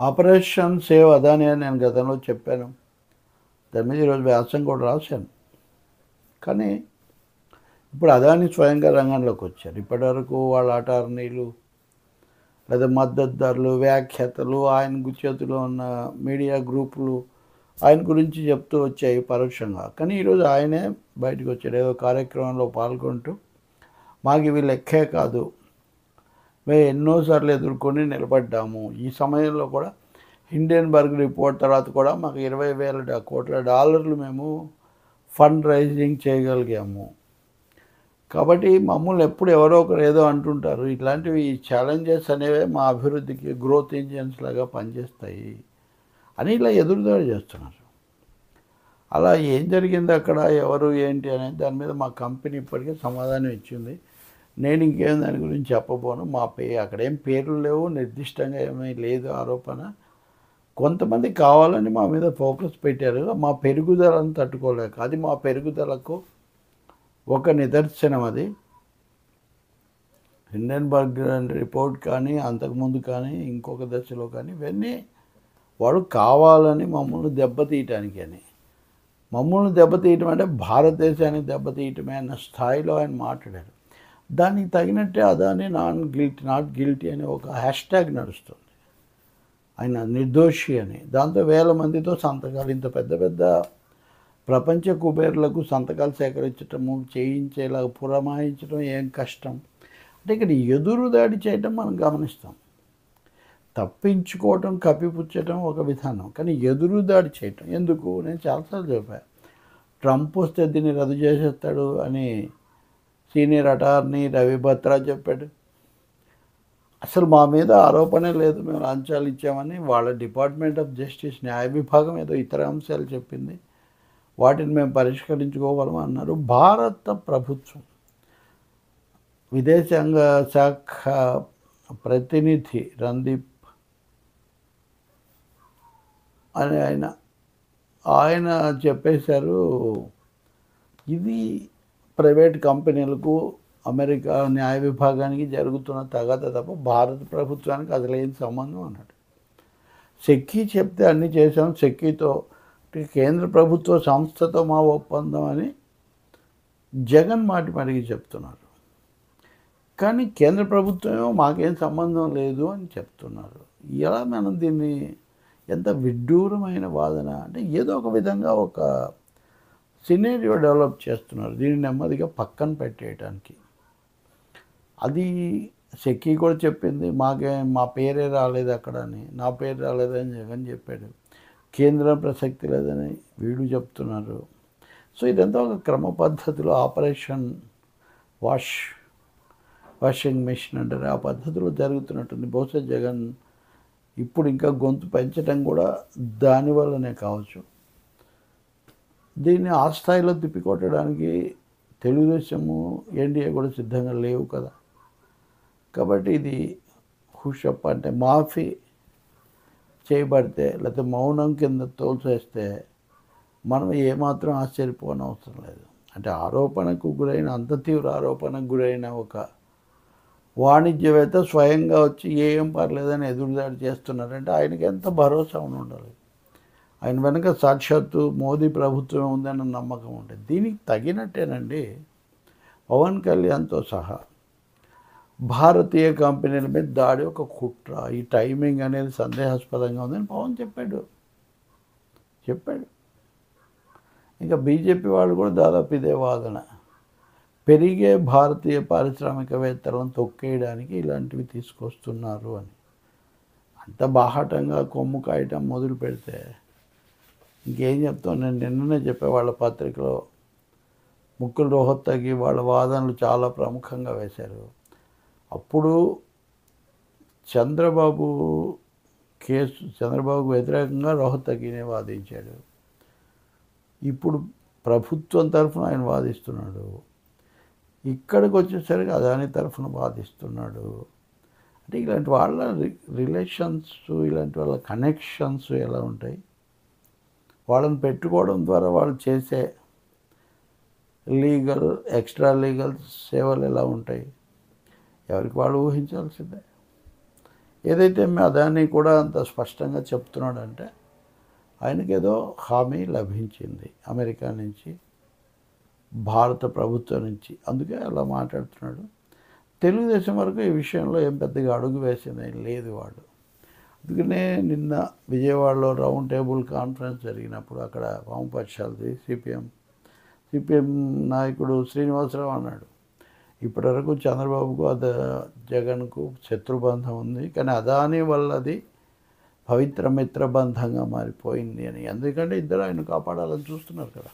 Operation save Adani అని నేను గతంలో చెప్పాను. దాని మీద ఈరోజు వ్యాసం కూడా రాశాను. కానీ ఇప్పుడు అదాని స్వయంగా రంగంలోకి వచ్చారు. ఇప్పటివరకు వాళ్ళ అటార్నీలు లేదా మద్దతుదారులు, వ్యాఖ్యాతలు, ఆయన చేతిలో ఉన్న మీడియా గ్రూపులు ఆయన గురించి చెప్తూ వచ్చాయి పరోక్షంగా. కానీ ఈరోజు ఆయనే బయటకు వచ్చాడు. ఏదో కార్యక్రమంలో పాల్గొంటూ మాకు ఇవి లెక్కే కాదు, మేము ఎన్నోసార్లు ఎదుర్కొని నిలబడ్డాము, ఈ సమయంలో కూడా హిండెన్బర్గ్ రిపోర్ట్ తర్వాత కూడా మాకు 20,000 కోట్ల డాలర్లు మేము ఫండ్ రైజింగ్ చేయగలిగాము. కాబట్టి మమ్మల్ని ఎప్పుడు ఎవరో ఒకరు ఏదో అంటుంటారు, ఇట్లాంటివి ఛాలెంజెస్ అనేవే మా అభివృద్ధికి గ్రోత్ ఇంజిన్స్ లాగా పనిచేస్తాయి అని ఇలా ఎదురుదాడి చేస్తున్నారు. అలా ఏం జరిగింది అక్కడ, ఎవరు ఏంటి అనేది దాని మీద మా కంపెనీ ఇప్పటికే సమాధానం ఇచ్చింది. నేను ఇంకేం దాని గురించి చెప్పబోను. అక్కడ ఏం పేర్లు లేవు, నిర్దిష్టంగా ఏమీ లేదు ఆరోపణ. కొంతమంది కావాలని మా మీద ఫోకస్ పెట్టారు, మా పెరుగుదలను తట్టుకోలేక. అది మా పెరుగుదలకు ఒక నిదర్శనం. అది హిండెన్బర్గ్ రిపోర్ట్ కానీ అంతకుముందు కానీ ఇంకొక దశలో కానీ ఇవన్నీ వాడు కావాలని మమ్మల్ని దెబ్బతీయటానికి అని. మమ్మల్ని దెబ్బతీయటం అంటే భారతదేశాన్ని దెబ్బతీయటమే అన్న స్థాయిలో ఆయన మాట్లాడారు. దానికి తగినట్టే అదాని నాట్ గిల్టీ అనే ఒక హ్యాష్ట్యాగ్ నడుస్తుంది. ఆయన నిర్దోషి అని. దాంతో వేల మందితో సంతకాలు, ఇంత పెద్ద పెద్ద ప్రపంచ కుబేర్లకు సంతకాలు సేకరించటము, చేయించేలా పురమాయించడం ఏం కష్టం. అంటే ఇక్కడ ఎదురుదాడి చేయటం మనం గమనిస్తాం. తప్పించుకోవటం, కప్పిపుచ్చటం ఒక విధానం, కానీ ఎదురుదాడి చేయటం ఎందుకు? నేను చాలాసార్లు చెప్పాను. ట్రంప్ వస్తే దీన్ని రద్దు చేసేస్తాడు అని సీనియర్ అటార్నీ రవి బత్రా చెప్పాడు. అసలు మా మీద ఆరోపణే లేదు, మేము లంచాలు ఇచ్చామని వాళ్ళ డిపార్ట్మెంట్ ఆఫ్ జస్టిస్ న్యాయ విభాగం ఏదో ఇతర అంశాలు చెప్పింది, వాటిని మేము పరిష్కరించుకోగలము అన్నారు. భారత ప్రభుత్వం విదేశాంగ శాఖ ప్రతినిధి రణదీప్ అని ఆయన చెప్పేశారు, ఇది ప్రైవేట్ కంపెనీలకు అమెరికా న్యాయ విభాగానికి జరుగుతున్న తగాదా తప్ప భారత ప్రభుత్వానికి అసలు ఏం సంబంధం అన్నాడు. సెక్కీ చెప్తే అన్నీ చేసాం, సెక్కీతో కేంద్ర ప్రభుత్వ సంస్థతో మా ఒప్పందం అని జగన్ మాటిమాటికి చెప్తున్నారు. కానీ కేంద్ర ప్రభుత్వమేమో మాకేం సంబంధం లేదు అని చెప్తున్నారు. ఎలా మనం దీన్ని, ఎంత విడ్డూరమైన వాదన అంటే, ఏదో ఒక విధంగా ఒక సినేరియో డెవలప్ చేస్తున్నారు దీన్ని నెమ్మదిగా పక్కన పెట్టేయటానికి. అది సెక్కీ కూడా చెప్పింది, మా పేరే రాలేదు అక్కడ అని. నా పేరు రాలేదని జగన్ చెప్పాడు. కేంద్రం ప్రసక్తి లేదని వీళ్ళు చెప్తున్నారు. సో ఇదంతా ఒక క్రమ పద్ధతిలో ఆపరేషన్ వాషింగ్ మెషిన్ అంటారు, ఆ పద్ధతిలో జరుగుతున్నట్టుంది. బహుశా జగన్ ఇప్పుడు ఇంకా గొంతు పెంచడం కూడా దానివల్లనే కావచ్చు. దీన్ని ఆ స్థాయిలో తిప్పికొట్టడానికి తెలుగుదేశము, ఎన్డీఏ కూడా సిద్ధంగా లేవు కదా. కాబట్టి ఇది హుషప్ అంటే మాఫీ చేయబడితే, లేకపోతే మౌనం కింద తోల్చేస్తే మనం ఏమాత్రం ఆశ్చర్యపోనవసరం లేదు. అంటే ఆరోపణకు గురైన, అంత తీవ్ర ఆరోపణకు గురైన ఒక వాణిజ్యవేత్త స్వయంగా వచ్చి ఏం పర్లేదని ఎదురుదాడి చేస్తున్నారంటే ఆయనకి ఎంత భరోసా ఉండాలి. ఆయన వెనక సాక్షాత్తు మోదీ ప్రభుత్వం ఉందన్న నమ్మకం ఉంటుంది. దీనికి తగినట్టేనండి పవన్ కళ్యాణ్తో సహా భారతీయ కంపెనీల మీద దాడి ఒక కుట్ర. ఈ టైమింగ్ అనేది సందేహాస్పదంగా ఉందని పవన్ చెప్పాడు. ఇంకా బీజేపీ వాళ్ళు కూడా దాదాపు ఇదే వాదన. పెరిగే భారతీయ పారిశ్రామికవేత్తలను తొక్కేయడానికి ఇలాంటివి తీసుకొస్తున్నారు అని. అంత బాహాటంగా కొమ్ము కాయటం మొదలు పెడితే ఇంకేం చెప్తాం. నేను నిన్ననే చెప్పే వాళ్ళ పత్రికలో ముకుల్ రోహత్తగి వాళ్ళ వాదనలు చాలా ప్రముఖంగా వేశారు. అప్పుడు చంద్రబాబుకు వ్యతిరేకంగా రోహత్తగినే వాదించాడు. ఇప్పుడు ప్రభుత్వం తరఫున ఆయన వాదిస్తున్నాడు. ఇక్కడికి వచ్చేసరికి అదాని తరఫున వాదిస్తున్నాడు. అంటే ఇలాంటి వాళ్ళ రిలేషన్స్, ఇలాంటి వాళ్ళ కనెక్షన్స్ ఎలా ఉంటాయి, వాళ్ళని పెట్టుకోవడం ద్వారా వాళ్ళు చేసే లీగల్, ఎక్స్ట్రా లీగల్ సేవలు ఎలా ఉంటాయి, ఎవరికి వాళ్ళు ఊహించాల్సిందే. ఏదైతే అదాని కూడా అంత స్పష్టంగా చెప్తున్నాడంటే ఆయనకేదో హామీ లభించింది అమెరికా నుంచి, భారత ప్రభుత్వం నుంచి, అందుకే అలా మాట్లాడుతున్నాడు. తెలుగుదేశం వరకు ఈ విషయంలో ఏం పెద్దగా అడుగు వేసింది లేదు వాళ్ళు. అందుకనే నిన్న విజయవాడలో రౌండ్ టేబుల్ కాన్ఫరెన్స్ జరిగినప్పుడు అక్కడ వామపక్షాలది సిపిఎం నాయకుడు శ్రీనివాసరావు అన్నాడు, ఇప్పటివరకు చంద్రబాబుకు జగన్కు శత్రుబంధం ఉంది, కానీ అదాని వల్ల అది పవిత్ర మిత్రబంధంగా మారిపోయింది అని. ఎందుకంటే ఇద్దరు ఆయన కాపాడాలని చూస్తున్నారు కదా.